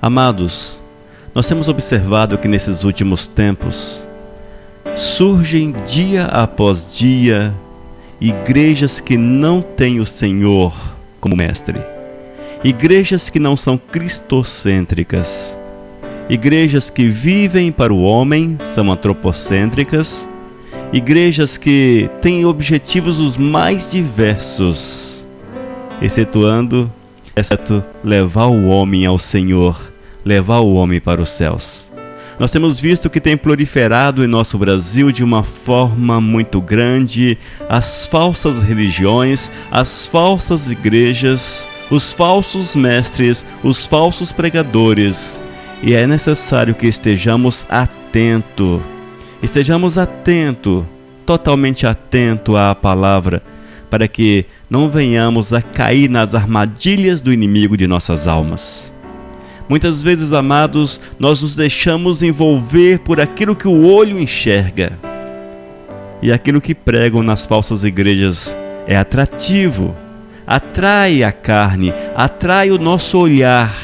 Amados, nós temos observado que nesses últimos tempos surgem dia após dia igrejas que não têm o Senhor como mestre, igrejas que não são cristocêntricas, igrejas que vivem para o homem, são antropocêntricas, igrejas que têm objetivos os mais diversos, exceto levar o homem ao Senhor, levar o homem para os céus. Nós temos visto que tem proliferado em nosso Brasil de uma forma muito grande as falsas religiões, as falsas igrejas, os falsos mestres, os falsos pregadores. E é necessário que estejamos atentos, totalmente atentos à palavra, para que não venhamos a cair nas armadilhas do inimigo de nossas almas. Muitas vezes, amados, nós nos deixamos envolver por aquilo que o olho enxerga. E aquilo que pregam nas falsas igrejas é atrativo, atrai a carne, atrai o nosso olhar.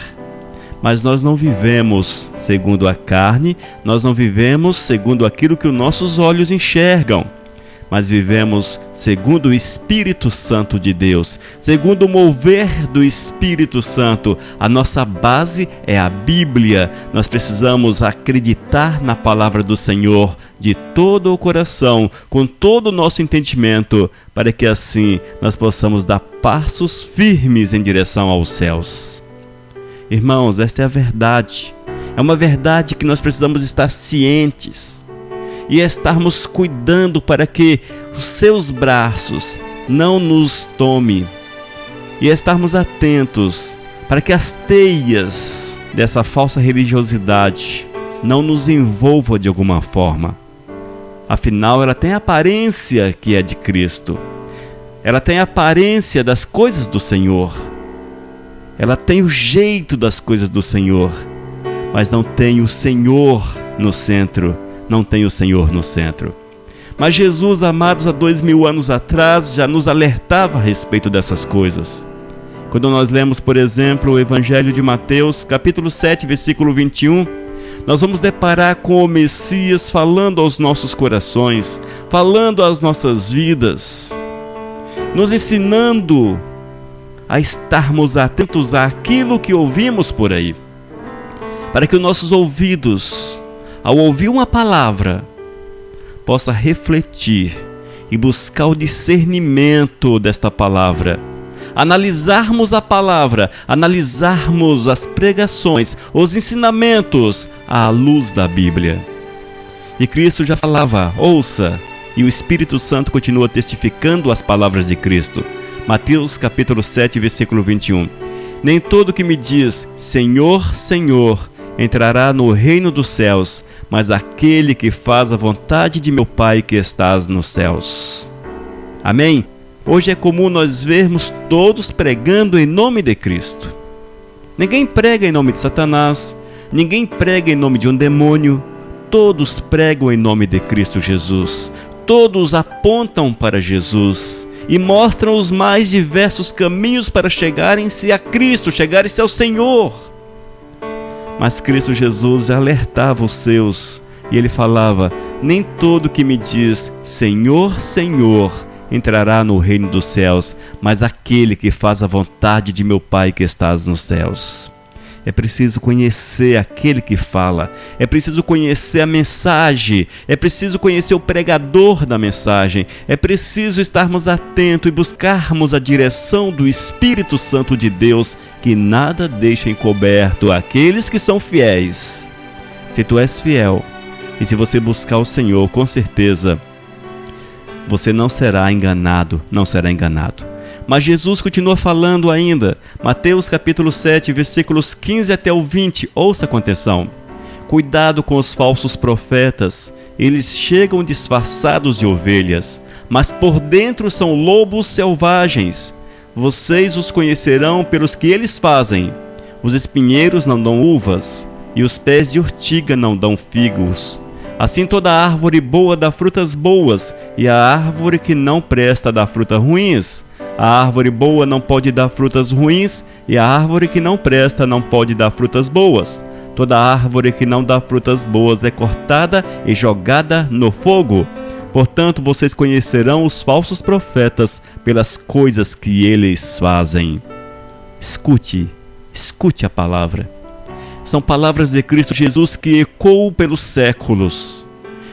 Mas nós não vivemos segundo a carne, nós não vivemos segundo aquilo que os nossos olhos enxergam. Mas vivemos segundo o Espírito Santo de Deus, segundo o mover do Espírito Santo. A nossa base é a Bíblia. Nós precisamos acreditar na palavra do Senhor de todo o coração, com todo o nosso entendimento, para que assim nós possamos dar passos firmes em direção aos céus. Irmãos, esta é a verdade. É uma verdade que nós precisamos estar cientes e estarmos cuidando para que os seus braços não nos tome, e estarmos atentos para que as teias dessa falsa religiosidade não nos envolvam de alguma forma. Afinal, ela tem a aparência que é de Cristo, ela tem a aparência das coisas do Senhor, ela tem o jeito das coisas do Senhor, mas não tem o Senhor no centro. Não tem o Senhor no centro. Mas Jesus, amados, há 2000 anos atrás, já nos alertava a respeito dessas coisas. Quando nós lemos, por exemplo, o Evangelho de Mateus, capítulo 7, versículo 21, nós vamos deparar com o Messias falando aos nossos corações, falando às nossas vidas, nos ensinando a estarmos atentos àquilo que ouvimos por aí, para que os nossos ouvidos, ao ouvir uma palavra, possa refletir e buscar o discernimento desta palavra, analisarmos a palavra, analisarmos as pregações, os ensinamentos à luz da Bíblia. E Cristo já falava, ouça, e o Espírito Santo continua testificando as palavras de Cristo. Mateus capítulo 7, versículo 21. Nem todo que me diz, Senhor, Senhor, entrará no reino dos céus, mas aquele que faz a vontade de meu Pai que estás nos céus. Amém? Hoje é comum nós vermos todos pregando em nome de Cristo. Ninguém prega em nome de Satanás, ninguém prega em nome de um demônio, todos pregam em nome de Cristo Jesus. Todos apontam para Jesus e mostram os mais diversos caminhos para chegarem-se a Cristo, chegarem-se ao Senhor. Mas Cristo Jesus já alertava os seus, e ele falava, nem todo que me diz, Senhor, Senhor, entrará no reino dos céus, mas aquele que faz a vontade de meu Pai que estás nos céus. É preciso conhecer aquele que fala, é preciso conhecer a mensagem, é preciso conhecer o pregador da mensagem, é preciso estarmos atentos e buscarmos a direção do Espírito Santo de Deus, que nada deixa encoberto aqueles que são fiéis. Se tu és fiel, e se você buscar o Senhor, com certeza, você não será enganado, não será enganado. Mas Jesus continua falando ainda, Mateus capítulo 7, versículos 15 até o 20, ouça com atenção. Cuidado com os falsos profetas, eles chegam disfarçados de ovelhas, mas por dentro são lobos selvagens. Vocês os conhecerão pelos que eles fazem. Os espinheiros não dão uvas, e os pés de urtiga não dão figos. Assim toda árvore boa dá frutas boas, e a árvore que não presta dá frutas ruins. A árvore boa não pode dar frutas ruins, e a árvore que não presta não pode dar frutas boas. Toda árvore que não dá frutas boas é cortada e jogada no fogo. Portanto, vocês conhecerão os falsos profetas pelas coisas que eles fazem. Escute a palavra. São palavras de Cristo Jesus que ecoam pelos séculos,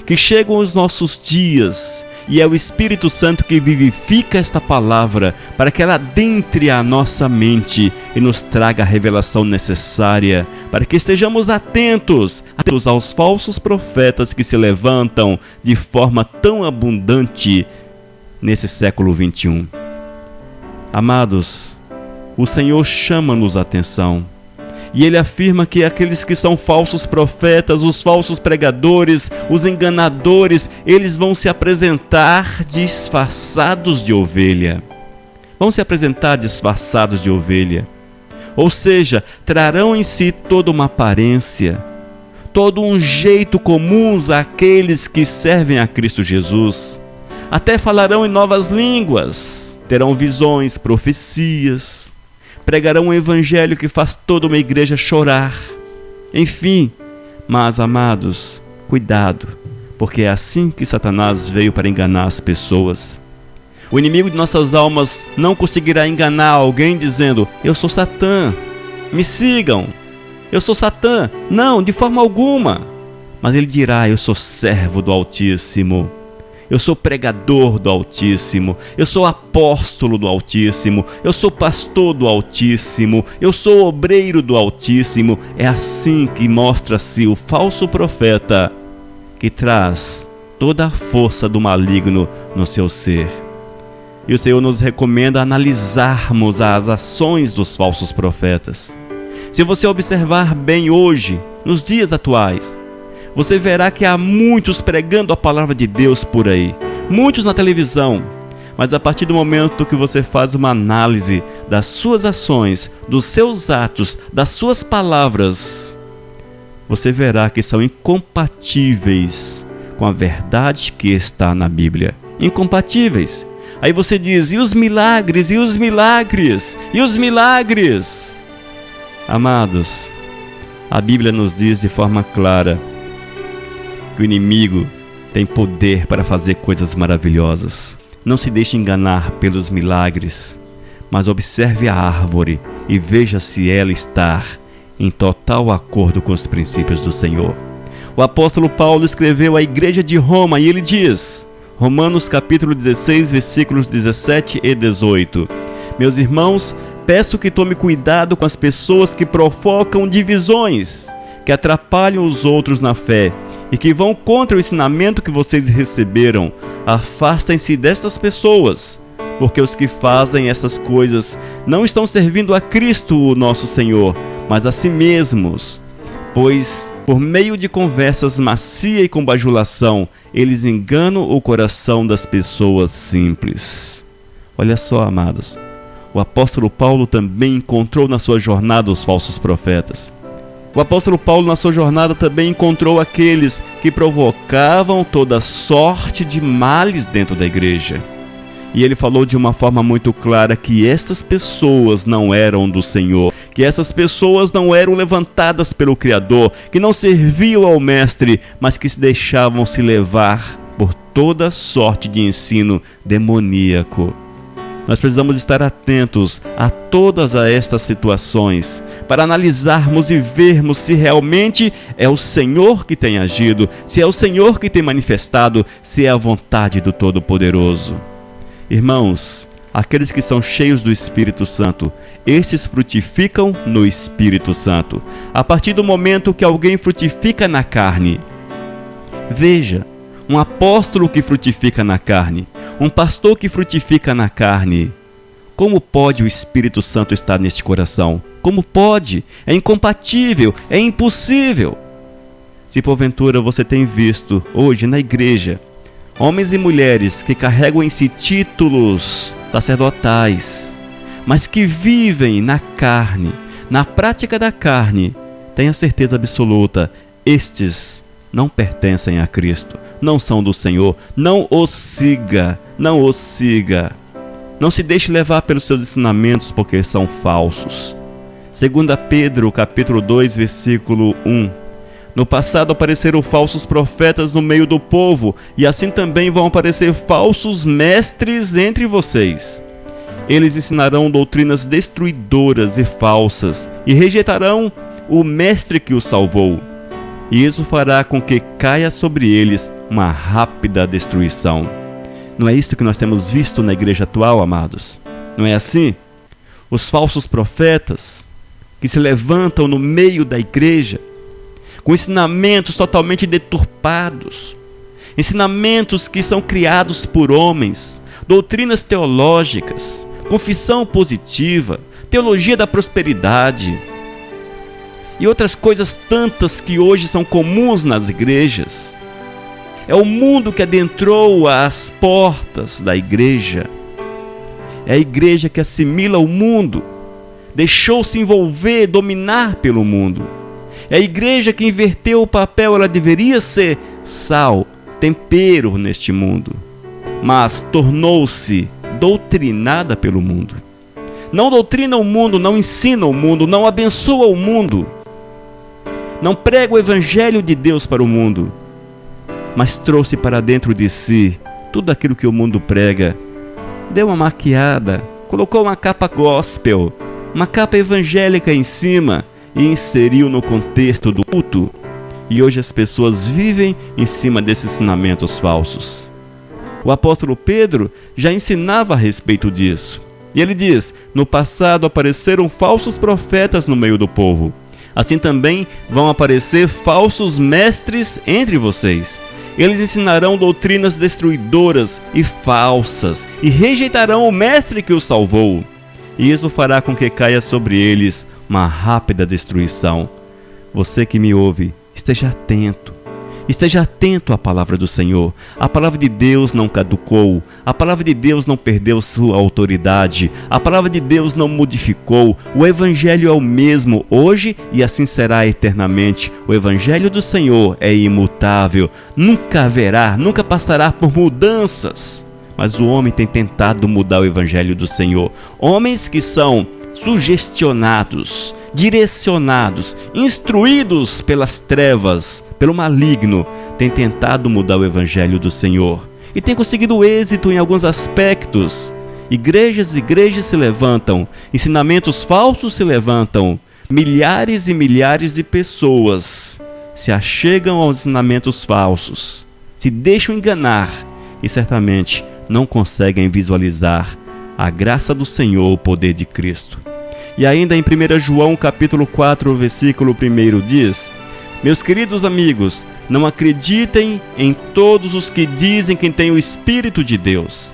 que chegam aos nossos dias, e é o Espírito Santo que vivifica esta palavra para que ela adentre a nossa mente e nos traga a revelação necessária, para que estejamos atentos aos falsos profetas que se levantam de forma tão abundante nesse século 21. Amados, o Senhor chama-nos a atenção. E ele afirma que aqueles que são falsos profetas, os falsos pregadores, os enganadores, eles vão se apresentar disfarçados de ovelha. Vão se apresentar disfarçados de ovelha. Ou seja, trarão em si toda uma aparência, todo um jeito comuns àqueles que servem a Cristo Jesus. Até falarão em novas línguas, terão visões, profecias, pregarão um evangelho que faz toda uma igreja chorar. Enfim, mas amados, cuidado, porque é assim que Satanás veio para enganar as pessoas. O inimigo de nossas almas não conseguirá enganar alguém dizendo: eu sou Satã, me sigam, eu sou Satã. Não, de forma alguma. Mas ele dirá: eu sou servo do Altíssimo. Eu sou pregador do Altíssimo, eu sou apóstolo do Altíssimo, eu sou pastor do Altíssimo, eu sou obreiro do Altíssimo. É assim que mostra-se o falso profeta, que traz toda a força do maligno no seu ser. E o Senhor nos recomenda analisarmos as ações dos falsos profetas. Se você observar bem hoje, nos dias atuais, você verá que há muitos pregando a palavra de Deus por aí, muitos na televisão, mas a partir do momento que você faz uma análise das suas ações, dos seus atos, das suas palavras, você verá que são incompatíveis com a verdade que está na Bíblia. Incompatíveis. Aí você diz: e os milagres, e os milagres, e os milagres? Amados, a Bíblia nos diz de forma clara que o inimigo tem poder para fazer coisas maravilhosas. Não se deixe enganar pelos milagres, mas observe a árvore e veja se ela está em total acordo com os princípios do Senhor. O apóstolo Paulo escreveu à igreja de Roma e ele diz, Romanos capítulo 16, versículos 17 e 18: meus irmãos, peço que tome cuidado com as pessoas que provocam divisões, que atrapalham os outros na fé e que vão contra o ensinamento que vocês receberam. Afastem-se destas pessoas, porque os que fazem essas coisas não estão servindo a Cristo, o nosso Senhor, mas a si mesmos, pois por meio de conversas macia e com bajulação, eles enganam o coração das pessoas simples. Olha só, amados, o apóstolo Paulo também encontrou na sua jornada os falsos profetas. O apóstolo Paulo, na sua jornada, também encontrou aqueles que provocavam toda sorte de males dentro da igreja. E ele falou de uma forma muito clara que estas pessoas não eram do Senhor, que essas pessoas não eram levantadas pelo Criador, que não serviam ao Mestre, mas que se deixavam se levar por toda sorte de ensino demoníaco. Nós precisamos estar atentos a todas estas situações, para analisarmos e vermos se realmente é o Senhor que tem agido, se é o Senhor que tem manifestado, se é a vontade do Todo-Poderoso. Irmãos, aqueles que são cheios do Espírito Santo, esses frutificam no Espírito Santo. A partir do momento que alguém frutifica na carne, veja, um apóstolo que frutifica na carne, um pastor que frutifica na carne, como pode o Espírito Santo estar neste coração? Como pode? É incompatível, é impossível. Se porventura você tem visto hoje na igreja homens e mulheres que carregam em si títulos sacerdotais, mas que vivem na carne, na prática da carne, tenha certeza absoluta, estes não pertencem a Cristo, não são do Senhor. Não os siga, não os siga. Não se deixe levar pelos seus ensinamentos, porque são falsos. 2 Pedro, capítulo 2, versículo 1. No passado apareceram falsos profetas no meio do povo, e assim também vão aparecer falsos mestres entre vocês. Eles ensinarão doutrinas destruidoras e falsas, e rejeitarão o mestre que os salvou. E isso fará com que caia sobre eles uma rápida destruição. Não é isso que nós temos visto na igreja atual, amados? Não é assim? Os falsos profetas que se levantam no meio da igreja com ensinamentos totalmente deturpados, ensinamentos que são criados por homens, doutrinas teológicas, confissão positiva, teologia da prosperidade e outras coisas tantas que hoje são comuns nas igrejas. É o mundo que adentrou as portas da igreja. É a igreja que assimila o mundo, deixou-se envolver, dominar pelo mundo. É a igreja que inverteu o papel, ela deveria ser sal, tempero neste mundo, mas tornou-se doutrinada pelo mundo. Não doutrina o mundo, não ensina o mundo, não abençoa o mundo, não prega o evangelho de Deus para o mundo, mas trouxe para dentro de si tudo aquilo que o mundo prega. Deu uma maquiada, colocou uma capa gospel, uma capa evangélica em cima e inseriu no contexto do culto. E hoje as pessoas vivem em cima desses ensinamentos falsos. O apóstolo Pedro já ensinava a respeito disso. E ele diz: no passado apareceram falsos profetas no meio do povo. Assim também vão aparecer falsos mestres entre vocês. Eles ensinarão doutrinas destruidoras e falsas, e rejeitarão o mestre que os salvou. E isso fará com que caia sobre eles uma rápida destruição. Você que me ouve, esteja atento. Esteja atento à palavra do Senhor. A palavra de Deus não caducou. A palavra de Deus não perdeu sua autoridade. A palavra de Deus não modificou. O Evangelho é o mesmo hoje e assim será eternamente. O Evangelho do Senhor é imutável. Nunca haverá, nunca passará por mudanças. Mas o homem tem tentado mudar o Evangelho do Senhor. Homens que são sugestionados, direcionados, instruídos pelas trevas, pelo maligno, têm tentado mudar o Evangelho do Senhor e têm conseguido êxito em alguns aspectos. Igrejas se levantam, ensinamentos falsos se levantam, milhares e milhares de pessoas se achegam aos ensinamentos falsos, se deixam enganar e certamente não conseguem visualizar a graça do Senhor, o poder de Cristo. E ainda em 1 João capítulo 4, versículo 1 diz: meus queridos amigos, não acreditem em todos os que dizem que têm o Espírito de Deus.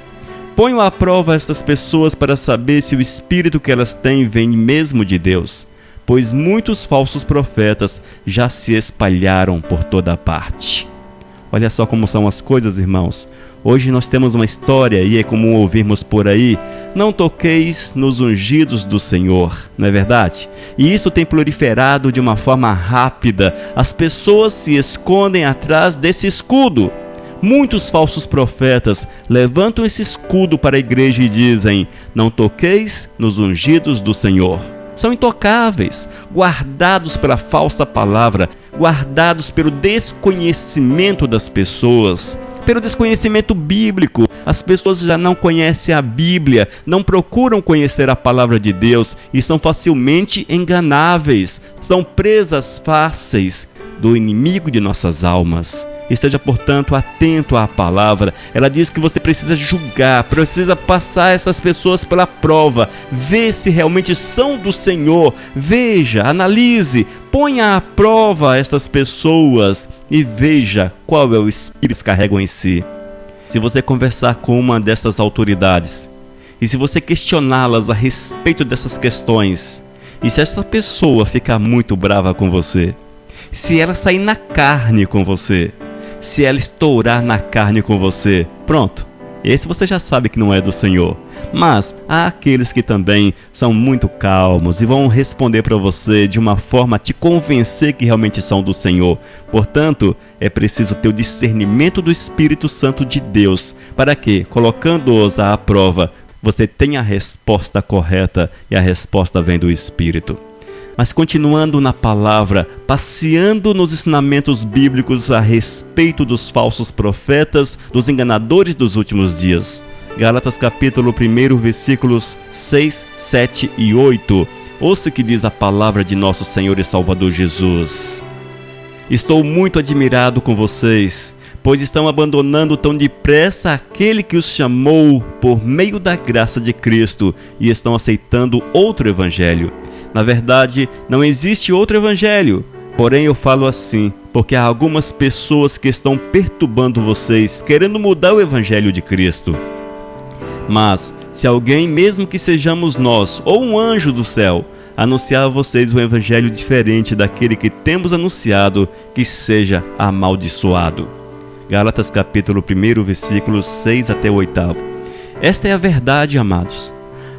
Ponham à prova estas pessoas para saber se o Espírito que elas têm vem mesmo de Deus, pois muitos falsos profetas já se espalharam por toda parte. Olha só como são as coisas, irmãos. Hoje nós temos uma história e é comum ouvirmos por aí: não toqueis nos ungidos do Senhor, não é verdade? E isso tem proliferado de uma forma rápida. As pessoas se escondem atrás desse escudo. Muitos falsos profetas levantam esse escudo para a igreja e dizem: não toqueis nos ungidos do Senhor. São intocáveis, guardados pela falsa palavra, guardados pelo desconhecimento das pessoas, pelo desconhecimento bíblico. As pessoas já não conhecem a Bíblia, não procuram conhecer a palavra de Deus e são facilmente enganáveis, são presas fáceis do inimigo de nossas almas. Esteja, portanto, atento à palavra. Ela diz que você precisa julgar, precisa passar essas pessoas pela prova, ver se realmente são do Senhor. Veja, analise, ponha à prova essas pessoas e veja qual é o espírito que carregam em si. Se você conversar com uma dessas autoridades e se você questioná-las a respeito dessas questões, e se essa pessoa ficar muito brava com você, se ela sair na carne com você, se ela estourar na carne com você, pronto, esse você já sabe que não é do Senhor. Mas há aqueles que também são muito calmos e vão responder para você de uma forma a te convencer que realmente são do Senhor. Portanto, é preciso ter o discernimento do Espírito Santo de Deus, para que, colocando-os à prova, você tem a resposta correta e a resposta vem do Espírito. Mas continuando na palavra, passeando nos ensinamentos bíblicos a respeito dos falsos profetas, dos enganadores dos últimos dias. Gálatas capítulo 1, versículos 6, 7 e 8. Ouça o que diz a palavra de nosso Senhor e Salvador Jesus. Estou muito admirado com vocês, pois estão abandonando tão depressa aquele que os chamou por meio da graça de Cristo e estão aceitando outro evangelho. Na verdade, não existe outro evangelho, porém eu falo assim, porque há algumas pessoas que estão perturbando vocês, querendo mudar o evangelho de Cristo. Mas, se alguém, mesmo que sejamos nós, ou um anjo do céu, anunciar a vocês um evangelho diferente daquele que temos anunciado, que seja amaldiçoado. Gálatas capítulo 1, versículos 6 até 8. Esta é a verdade, amados.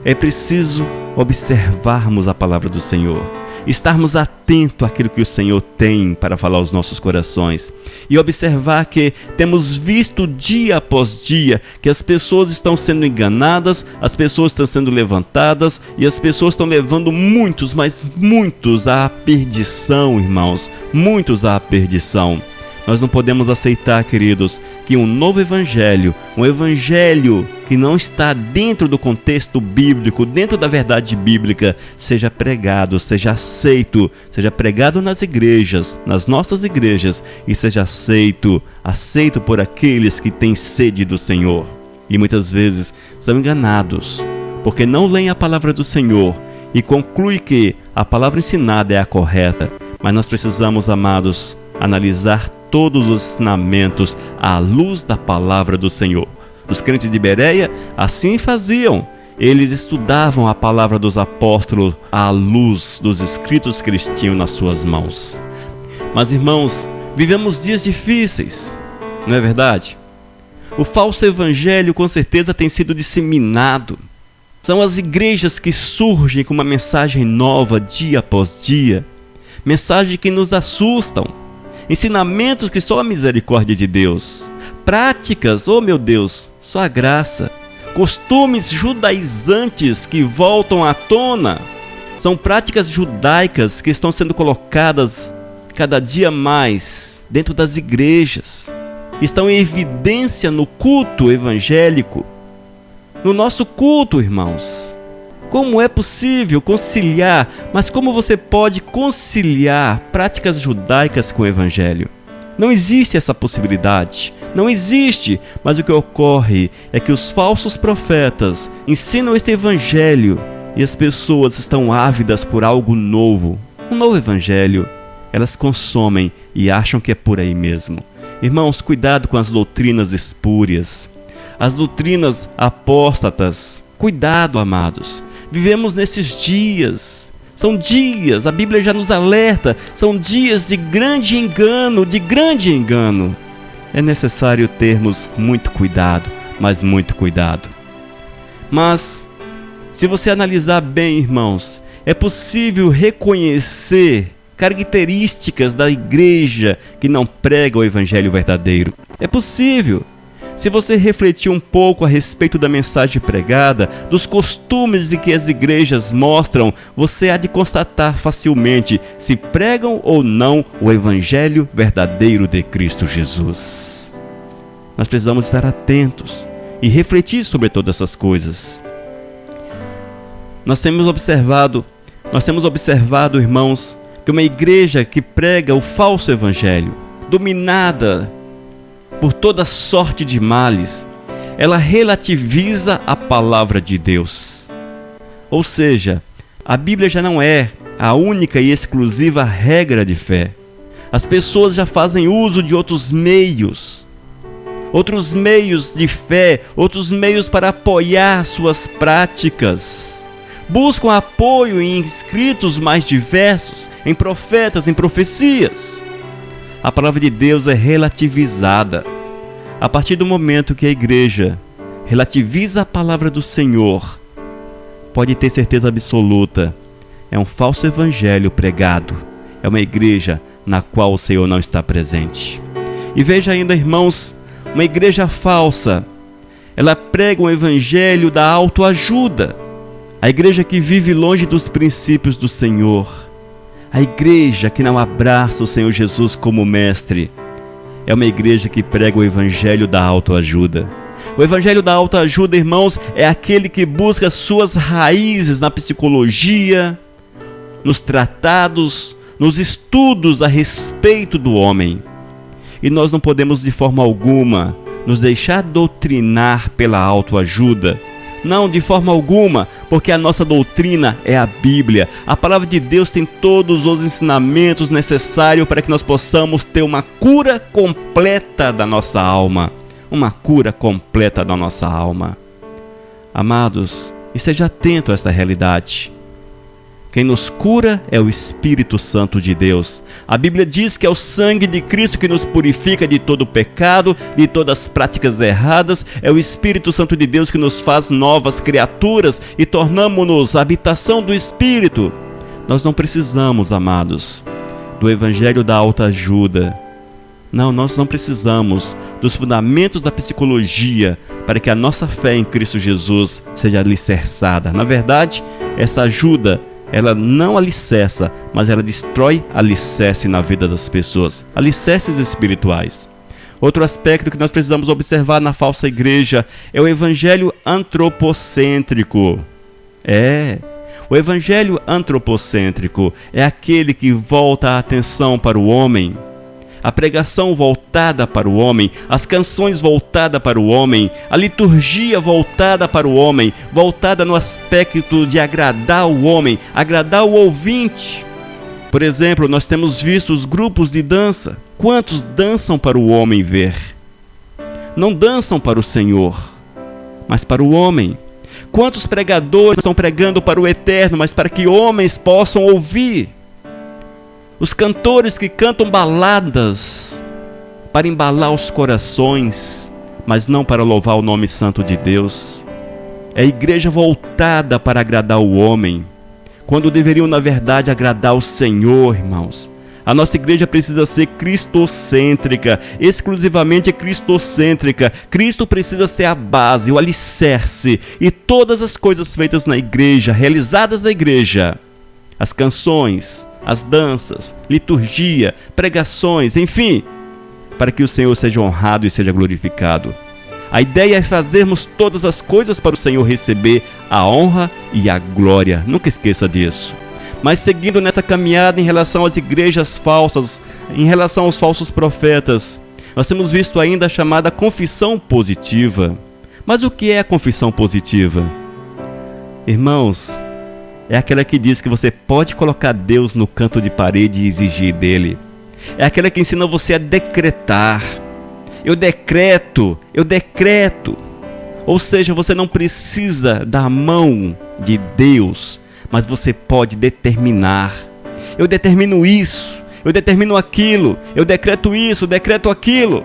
É preciso observarmos a palavra do Senhor, estarmos atentos àquilo que o Senhor tem para falar aos nossos corações e observar que temos visto dia após dia que as pessoas estão sendo enganadas, as pessoas estão sendo levantadas e as pessoas estão levando muitos, mas muitos à perdição, irmãos, muitos à perdição. Nós não podemos aceitar, queridos, que um novo evangelho, um evangelho que não está dentro do contexto bíblico, dentro da verdade bíblica, seja pregado, seja aceito, seja pregado nas igrejas, nas nossas igrejas, e seja aceito por aqueles que têm sede do Senhor. E muitas vezes são enganados, porque não leem a palavra do Senhor e concluem que a palavra ensinada é a correta. Mas nós precisamos, amados, analisar todos os ensinamentos à luz da palavra do Senhor. Os crentes de Bereia assim faziam. Eles estudavam a palavra dos apóstolos à luz dos escritos que eles tinham nas suas mãos. Mas, irmãos, vivemos dias difíceis, não é verdade? O falso evangelho com certeza tem sido disseminado. São as igrejas que surgem com uma mensagem nova dia após dia, mensagens que nos assustam, ensinamentos que só a misericórdia de Deus, práticas, oh meu Deus, só a graça, costumes judaizantes que voltam à tona, são práticas judaicas que estão sendo colocadas cada dia mais dentro das igrejas, estão em evidência no culto evangélico, no nosso culto, irmãos. Como é possível conciliar, mas como você pode conciliar práticas judaicas com o evangelho? Não existe essa possibilidade, não existe, mas o que ocorre é que os falsos profetas ensinam este evangelho e as pessoas estão ávidas por algo novo, um novo evangelho. Elas consomem e acham que é por aí mesmo. Irmãos, cuidado com as doutrinas espúrias, as doutrinas apóstatas. Cuidado, amados. Vivemos nesses dias, são dias, a Bíblia já nos alerta, são dias de grande engano, É necessário termos muito cuidado, mas muito cuidado. Mas, se você analisar bem, irmãos, é possível reconhecer características da igreja que não prega o evangelho verdadeiro. É possível. Se você refletir um pouco a respeito da mensagem pregada, dos costumes que as igrejas mostram, você há de constatar facilmente se pregam ou não o evangelho verdadeiro de Cristo Jesus. Nós precisamos estar atentos e refletir sobre todas essas coisas. Nós temos observado, irmãos, que uma igreja que prega o falso evangelho, dominada por toda sorte de males, ela relativiza a palavra de Deus. Ou seja, a Bíblia já não é a única e exclusiva regra de fé. As pessoas já fazem uso de outros meios de fé, outros meios para apoiar suas práticas. Buscam apoio em escritos mais diversos, em profetas, em profecias. A palavra de Deus é relativizada. A partir do momento que a igreja relativiza a palavra do Senhor, pode ter certeza absoluta, é um falso evangelho pregado. É uma igreja na qual o Senhor não está presente. E veja ainda, irmãos, uma igreja falsa Ela prega um evangelho da autoajuda. A igreja que vive longe dos princípios do Senhor. A igreja que não abraça o Senhor Jesus como mestre. É uma igreja que prega o evangelho da autoajuda. O evangelho da autoajuda, irmãos, é aquele que busca suas raízes na psicologia, nos tratados, nos estudos a respeito do homem. E nós não podemos de forma alguma nos deixar doutrinar pela autoajuda. Não, de forma alguma, porque a nossa doutrina é a Bíblia. A palavra de Deus tem todos os ensinamentos necessários para que nós possamos ter uma cura completa da nossa alma. Uma cura completa da nossa alma. Amados, esteja atento a esta realidade. Quem nos cura é o Espírito Santo de Deus. A Bíblia diz que é o sangue de Cristo que nos purifica de todo pecado, de todas as práticas erradas. É o Espírito Santo de Deus que nos faz novas criaturas e tornamos-nos a habitação do Espírito. Nós não precisamos, amados, do evangelho da autoajuda. Não, nós não precisamos dos fundamentos da psicologia para que a nossa fé em Cristo Jesus seja alicerçada. Na verdade, essa ajuda, ela não alicerça, mas ela destrói alicerce na vida das pessoas, alicerces espirituais. Outro aspecto que nós precisamos observar na falsa igreja é o evangelho antropocêntrico. O evangelho antropocêntrico é aquele que volta a atenção para o homem. A pregação voltada para o homem, as canções voltadas para o homem, a liturgia voltada para o homem, voltada no aspecto de agradar o homem, agradar o ouvinte. Por exemplo, nós temos visto os grupos de dança. Quantos dançam para o homem ver? Não dançam para o Senhor, mas para o homem. Quantos pregadores estão pregando para o eterno, mas para que homens possam ouvir? Os cantores que cantam baladas para embalar os corações, mas não para louvar o nome santo de Deus. É a igreja voltada para agradar o homem, quando deveriam, na verdade, agradar o Senhor, irmãos. A nossa igreja precisa ser cristocêntrica, exclusivamente cristocêntrica. Cristo precisa ser a base, o alicerce, e todas as coisas feitas na igreja, realizadas na igreja, as canções, as danças, liturgia, pregações, enfim, para que o Senhor seja honrado e seja glorificado. A ideia é fazermos todas as coisas para o Senhor receber a honra e a glória. Nunca esqueça disso. Mas seguindo nessa caminhada em relação às igrejas falsas, em relação aos falsos profetas, nós temos visto ainda a chamada confissão positiva. Mas o que é a confissão positiva? Irmãos, é aquela que diz que você pode colocar Deus no canto de parede e exigir dele. É aquela que ensina você a decretar. Eu decreto. Ou seja, você não precisa da mão de Deus, mas você pode determinar. Eu determino isso, eu determino aquilo, eu decreto isso, eu decreto aquilo.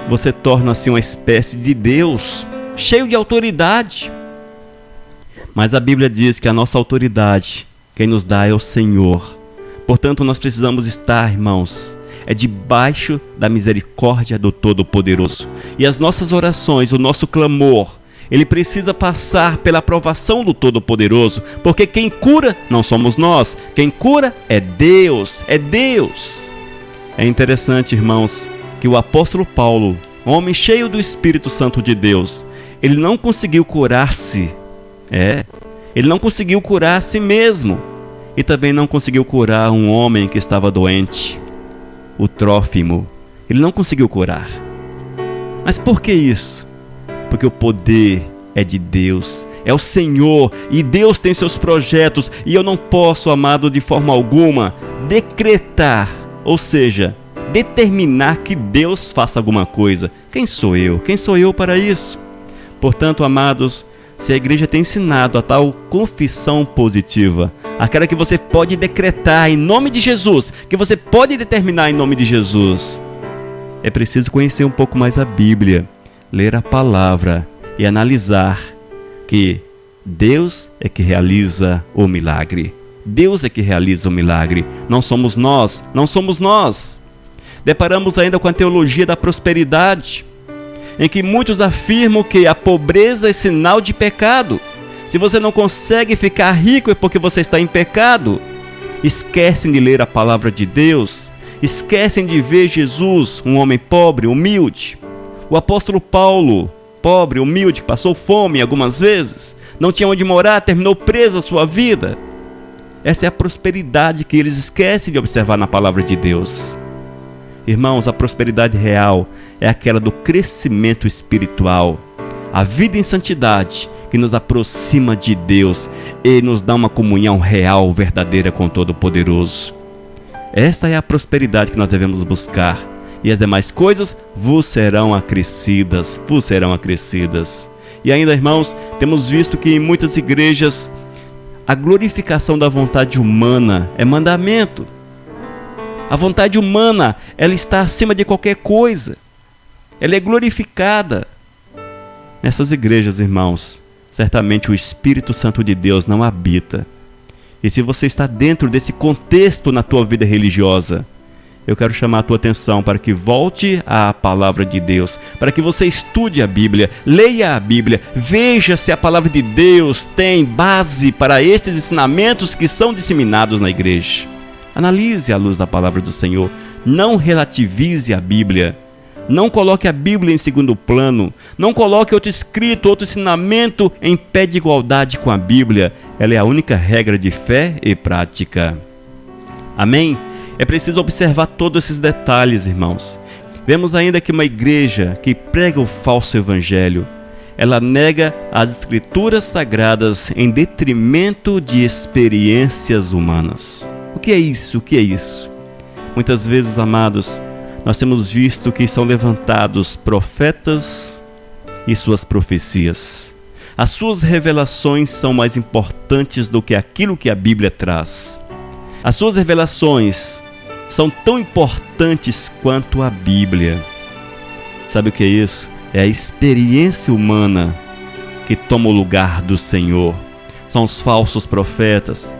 Você torna-se uma espécie de Deus, cheio de autoridade. Mas a Bíblia diz que a nossa autoridade, quem nos dá é o Senhor. Portanto, nós precisamos estar, irmãos, debaixo da misericórdia do Todo-Poderoso. E as nossas orações, o nosso clamor, ele precisa passar pela aprovação do Todo-Poderoso, porque quem cura não somos nós, quem cura é Deus, É interessante, irmãos, que o apóstolo Paulo, homem cheio do Espírito Santo de Deus, ele não conseguiu curar-se. Ele não conseguiu curar a si mesmo. E também não conseguiu curar um homem que estava doente, o Trófimo. Ele não conseguiu curar. Mas por que isso? Porque o poder é de Deus, é o Senhor, e Deus tem seus projetos, e eu não posso, amado, de forma alguma, decretar, ou seja, determinar que Deus faça alguma coisa. Quem sou eu? Quem sou eu para isso? Portanto, amados, se a igreja tem ensinado a tal confissão positiva, aquela que você pode decretar em nome de Jesus, que você pode determinar em nome de Jesus, é preciso conhecer um pouco mais a Bíblia, ler a palavra e analisar que Deus é que realiza o milagre. Deus é que realiza o milagre, não somos nós. Deparamos ainda com a teologia da prosperidade. em que muitos afirmam que a pobreza é sinal de pecado. Se você não consegue ficar rico é porque você está em pecado. Esquecem de ler a palavra de Deus, esquecem de ver Jesus, um homem pobre, humilde. O apóstolo Paulo, pobre, humilde, passou fome algumas vezes, não tinha onde morar, terminou preso a sua vida. Essa é a prosperidade que eles esquecem de observar na palavra de Deus. Irmãos, a prosperidade real é aquela do crescimento espiritual, a vida em santidade que nos aproxima de Deus e nos dá uma comunhão real, verdadeira com o Todo-Poderoso. Esta é a prosperidade que nós devemos buscar, e as demais coisas vos serão acrescidas, E ainda, irmãos, temos visto que em muitas igrejas a glorificação da vontade humana é mandamento. A vontade humana, ela está acima de qualquer coisa. Ela é glorificada. Nessas igrejas, irmãos, certamente o Espírito Santo de Deus não habita. E se você está dentro desse contexto na tua vida religiosa, eu quero chamar a tua atenção para que volte à palavra de Deus, para que você estude a Bíblia, leia a Bíblia, veja se a palavra de Deus tem base para esses ensinamentos que são disseminados na igreja. Analise à luz da palavra do Senhor, não relativize a Bíblia, não coloque a Bíblia em segundo plano, não coloque outro escrito, outro ensinamento em pé de igualdade com a Bíblia. Ela é a única regra de fé e prática. Amém? É preciso observar todos esses detalhes, irmãos. Vemos ainda que uma igreja que prega o falso evangelho, ela nega as escrituras sagradas em detrimento de experiências humanas. O que é isso? O que é isso? Muitas vezes, amados, nós temos visto que são levantados profetas e suas profecias. As suas revelações são mais importantes do que aquilo que a Bíblia traz. As suas revelações são tão importantes quanto a Bíblia. Sabe o que é isso? É a experiência humana que toma o lugar do Senhor. São os falsos profetas,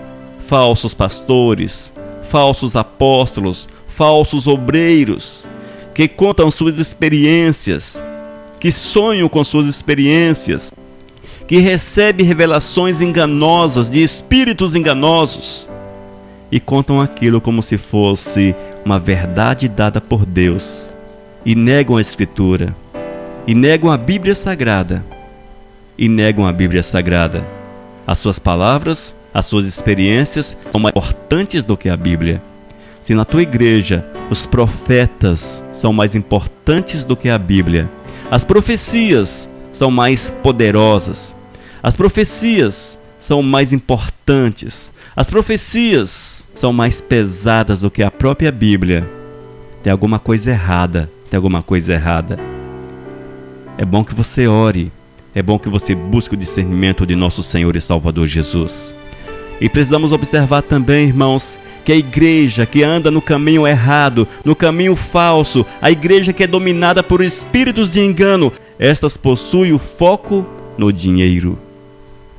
falsos pastores, falsos apóstolos, falsos obreiros, que contam suas experiências, que sonham com suas experiências, que recebem revelações enganosas de espíritos enganosos e contam aquilo como se fosse uma verdade dada por Deus, e negam a Escritura, e negam a Bíblia Sagrada, As suas palavras, as suas experiências são mais importantes do que a Bíblia. Se na tua igreja os profetas são mais importantes do que a Bíblia, as profecias são mais poderosas, as profecias são mais importantes, as profecias são mais pesadas do que a própria Bíblia, tem alguma coisa errada, É bom que você ore, é bom que você busque o discernimento de nosso Senhor e Salvador Jesus. E precisamos observar também, irmãos, que a igreja que anda no caminho errado, no caminho falso, a igreja que é dominada por espíritos de engano, estas possuem o foco no dinheiro.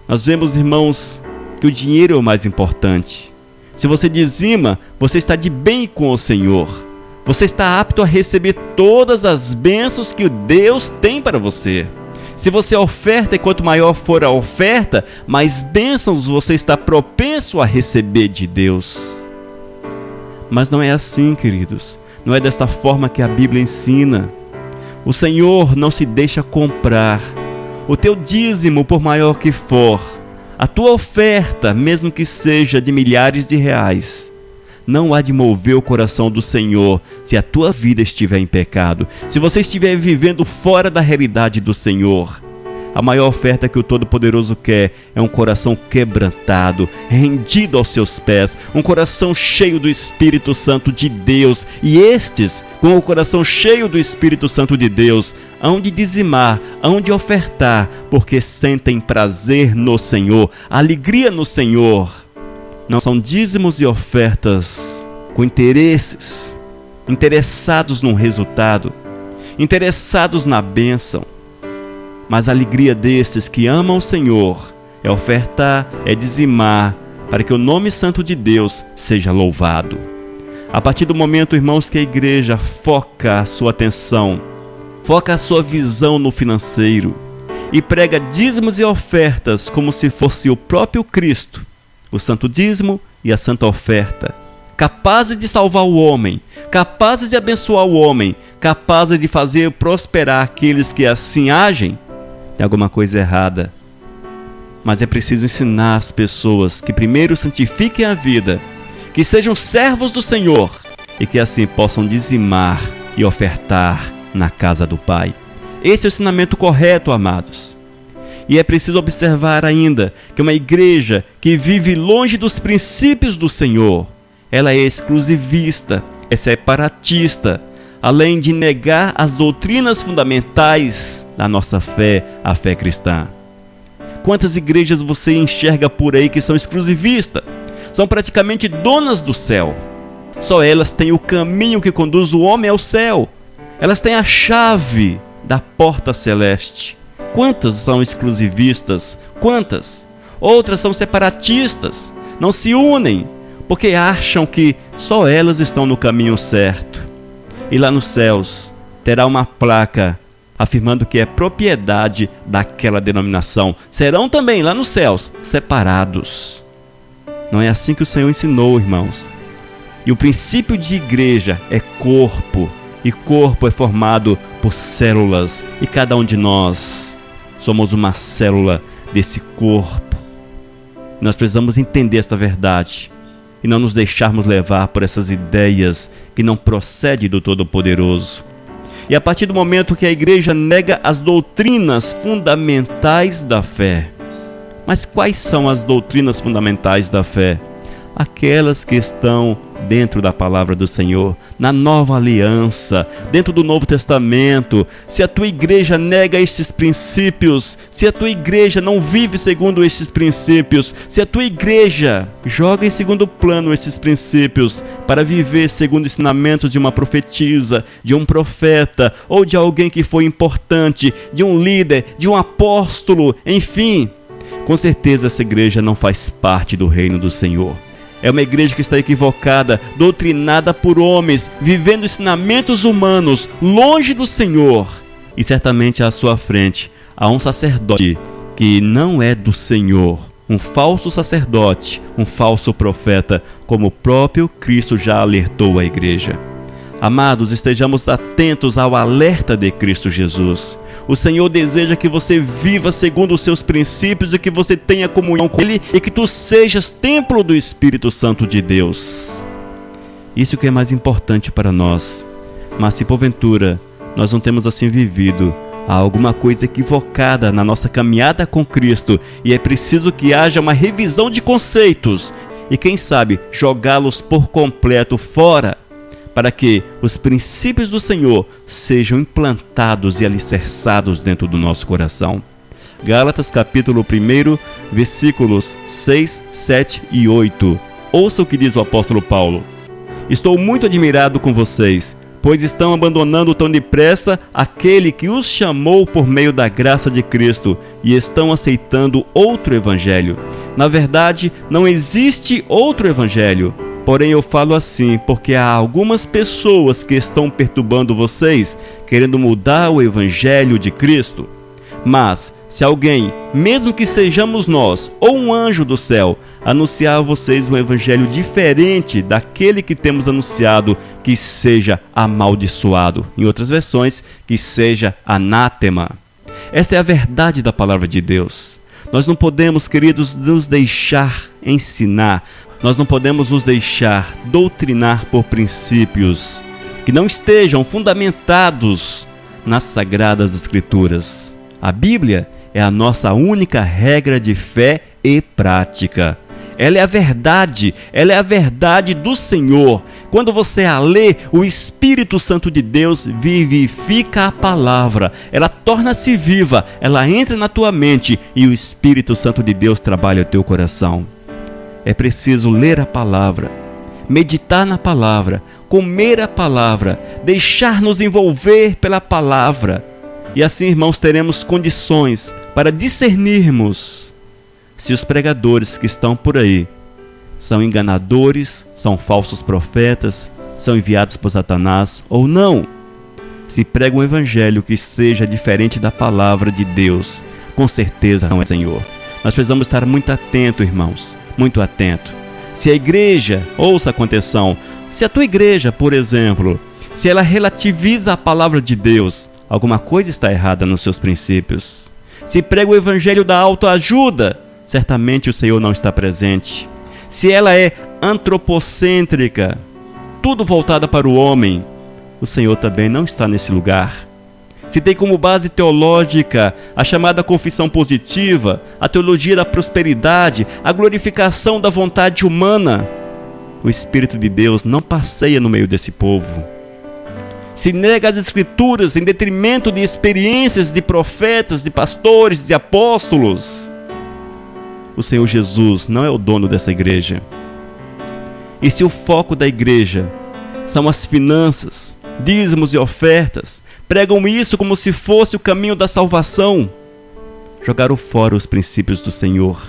Nós vemos, irmãos, que o dinheiro é o mais importante. Se você dizima, você está de bem com o Senhor. Você está apto a receber todas as bênçãos que Deus tem para você. Se você oferta, e quanto maior for a oferta, mais bênçãos você está propenso a receber de Deus. Mas não é assim, queridos. Não é desta forma que a Bíblia ensina. O Senhor não se deixa comprar. O teu dízimo, por maior que for, a tua oferta, mesmo que seja de milhares de reais, não há de mover o coração do Senhor se a tua vida estiver em pecado, se você estiver vivendo fora da realidade do Senhor. A maior oferta que o Todo-Poderoso quer é um coração quebrantado, rendido aos seus pés, um coração cheio do Espírito Santo de Deus. E estes, com o coração cheio do Espírito Santo de Deus, hão de dizimar, hão de ofertar, porque sentem prazer no Senhor, alegria no Senhor. Não são dízimos e ofertas com interesses, interessados no resultado, interessados na bênção. Mas a alegria destes que amam o Senhor é ofertar, é dizimar, para que o nome santo de Deus seja louvado. A partir do momento, irmãos, que a igreja foca a sua atenção, foca a sua visão no financeiro e prega dízimos e ofertas como se fosse o próprio Cristo, o santo dízimo e a santa oferta, capazes de salvar o homem, capazes de abençoar o homem, capazes de fazer prosperar aqueles que assim agem, tem alguma coisa errada. Mas é preciso ensinar as pessoas que primeiro santifiquem a vida, que sejam servos do Senhor e que assim possam dizimar e ofertar na casa do Pai. Esse é o ensinamento correto, amados. E é preciso observar ainda que uma igreja que vive longe dos princípios do Senhor, ela é exclusivista, é separatista, além de negar as doutrinas fundamentais da nossa fé, a fé cristã. Quantas igrejas você enxerga por aí que são exclusivistas? São praticamente donas do céu. Só elas têm o caminho que conduz o homem ao céu. Elas têm a chave da porta celeste. Quantas são exclusivistas? Quantas? Outras são separatistas. Não se unem, porque acham que só elas estão no caminho certo. E lá nos céus terá uma placa afirmando que é propriedade daquela denominação. Serão também lá nos céus separados. Não é assim que o Senhor ensinou, irmãos. E o princípio de igreja é corpo. E corpo é formado por células. E cada um de nós somos uma célula desse corpo. Nós precisamos entender esta verdade e não nos deixarmos levar por essas ideias que não procedem do Todo-Poderoso. E a partir do momento que a igreja nega as doutrinas fundamentais da fé. Mas quais são as doutrinas fundamentais da fé? Aquelas que estão dentro da palavra do Senhor, na nova aliança, dentro do Novo Testamento. Se a tua igreja nega estes princípios, se a tua igreja não vive segundo estes princípios, se a tua igreja joga em segundo plano esses princípios para viver segundo ensinamentos de uma profetisa, de um profeta ou de alguém que foi importante, de um líder, de um apóstolo, enfim, com certeza essa igreja não faz parte do reino do Senhor. É uma igreja que está equivocada, doutrinada por homens, vivendo ensinamentos humanos, longe do Senhor. E certamente à sua frente há um sacerdote que não é do Senhor, um falso sacerdote, um falso profeta, como o próprio Cristo já alertou a igreja. Amados, estejamos atentos ao alerta de Cristo Jesus. O Senhor deseja que você viva segundo os seus princípios e que você tenha comunhão com Ele e que tu sejas templo do Espírito Santo de Deus. Isso que é mais importante para nós. Mas se porventura nós não temos assim vivido, há alguma coisa equivocada na nossa caminhada com Cristo e é preciso que haja uma revisão de conceitos e quem sabe jogá-los por completo fora, para que os princípios do Senhor sejam implantados e alicerçados dentro do nosso coração. Gálatas capítulo 1, versículos 6, 7 e 8. Ouça o que diz o apóstolo Paulo. Estou muito admirado com vocês, pois estão abandonando tão depressa aquele que os chamou por meio da graça de Cristo e estão aceitando outro evangelho. Na verdade, não existe outro evangelho. Porém eu falo assim porque há algumas pessoas que estão perturbando vocês, querendo mudar o evangelho de Cristo. Mas se alguém, mesmo que sejamos nós ou um anjo do céu, anunciar a vocês um evangelho diferente daquele que temos anunciado, que seja amaldiçoado. Em outras versões, que seja anátema. Esta é a verdade da palavra de Deus. Nós não podemos, queridos, nos deixar ensinar. Nós não podemos nos deixar doutrinar por princípios que não estejam fundamentados nas Sagradas Escrituras. A Bíblia é a nossa única regra de fé e prática. Ela é a verdade do Senhor. Quando você a lê, o Espírito Santo de Deus vivifica a palavra. Ela torna-se viva, ela entra na tua mente e o Espírito Santo de Deus trabalha o teu coração. É preciso ler a palavra, meditar na palavra, comer a palavra, deixar-nos envolver pela palavra. E assim, irmãos, teremos condições para discernirmos se os pregadores que estão por aí são enganadores, são falsos profetas, são enviados por Satanás ou não. Se prega um evangelho que seja diferente da palavra de Deus, com certeza não é Senhor. Nós precisamos estar muito atento, irmãos, muito atento. Se a igreja, ouça com atenção, se a tua igreja, por exemplo, se ela relativiza a palavra de Deus, alguma coisa está errada nos seus princípios. Se prega o evangelho da autoajuda, certamente o Senhor não está presente. Se ela é antropocêntrica, tudo voltada para o homem, o Senhor também não está nesse lugar. Se tem como base teológica a chamada confissão positiva, a teologia da prosperidade, a glorificação da vontade humana, o Espírito de Deus não passeia no meio desse povo. Se nega as Escrituras em detrimento de experiências de profetas, de pastores, de apóstolos, o Senhor Jesus não é o dono dessa igreja. E se o foco da igreja são as finanças, dízimos e ofertas, pregam isso como se fosse o caminho da salvação, jogaram fora os princípios do Senhor.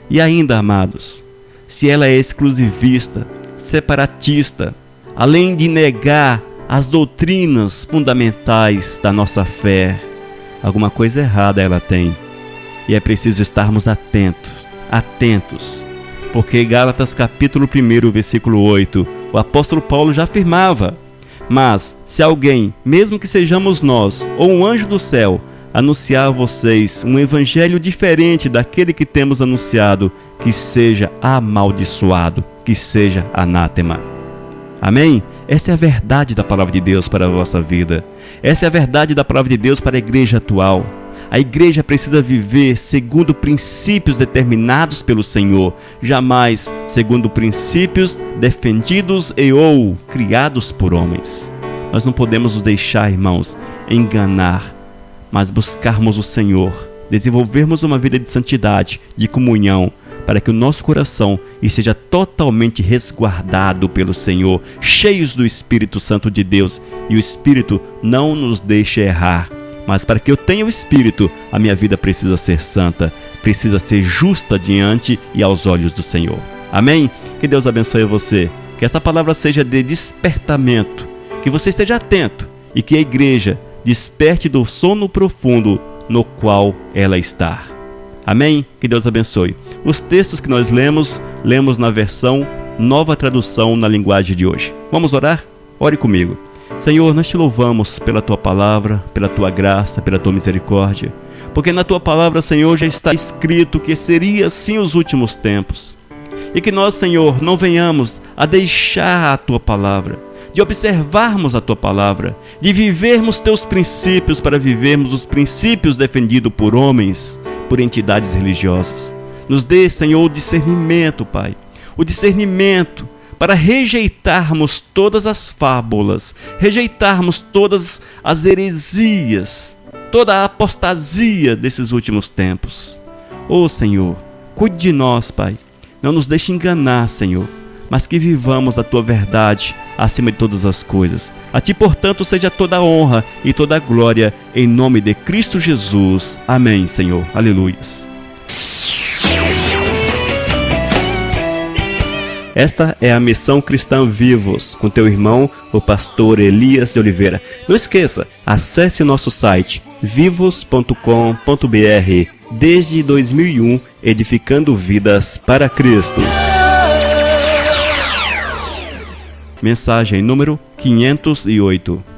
E ainda, amados, se ela é exclusivista, separatista, além de negar as doutrinas fundamentais da nossa fé, alguma coisa errada ela tem. E é preciso estarmos atentos, porque Gálatas capítulo 1, versículo 8, o apóstolo Paulo já afirmava: mas se alguém, mesmo que sejamos nós, ou um anjo do céu, anunciar a vocês um evangelho diferente daquele que temos anunciado, que seja amaldiçoado, que seja anátema. Amém? Essa é a verdade da palavra de Deus para a vossa vida. Essa é a verdade da palavra de Deus para a igreja atual. A igreja precisa viver segundo princípios determinados pelo Senhor, jamais segundo princípios defendidos ou criados por homens. Nós não podemos nos deixar, irmãos, enganar, mas buscarmos o Senhor, desenvolvermos uma vida de santidade, de comunhão, para que o nosso coração esteja totalmente resguardado pelo Senhor, cheios do Espírito Santo de Deus, e o Espírito não nos deixe errar. Mas para que eu tenha o Espírito, a minha vida precisa ser santa, precisa ser justa diante e aos olhos do Senhor. Amém? Que Deus abençoe você. Que essa palavra seja de despertamento, que você esteja atento e que a igreja desperte do sono profundo no qual ela está. Amém? Que Deus abençoe. Os textos que nós lemos na versão Nova Tradução na linguagem de hoje. Vamos orar? Ore comigo. Senhor, nós te louvamos pela Tua palavra, pela Tua graça, pela Tua misericórdia, porque na Tua palavra, Senhor, já está escrito que seria assim os últimos tempos, e que nós, Senhor, não venhamos a deixar a Tua palavra, de observarmos a Tua palavra, de vivermos Teus princípios para vivermos os princípios defendidos por homens, por entidades religiosas. Nos dê, Senhor, o discernimento, Pai, o discernimento para rejeitarmos todas as fábulas, rejeitarmos todas as heresias, toda a apostasia desses últimos tempos. Ó Senhor, cuide de nós, Pai. Não nos deixe enganar, Senhor, mas que vivamos a Tua verdade acima de todas as coisas. A Ti, portanto, seja toda a honra e toda a glória, em nome de Cristo Jesus. Amém, Senhor. Aleluias. Esta é a Missão Cristã Vivos, com teu irmão, o pastor Elias de Oliveira. Não esqueça, acesse o nosso site vivos.com.br. Desde 2001, edificando vidas para Cristo. Mensagem número 508.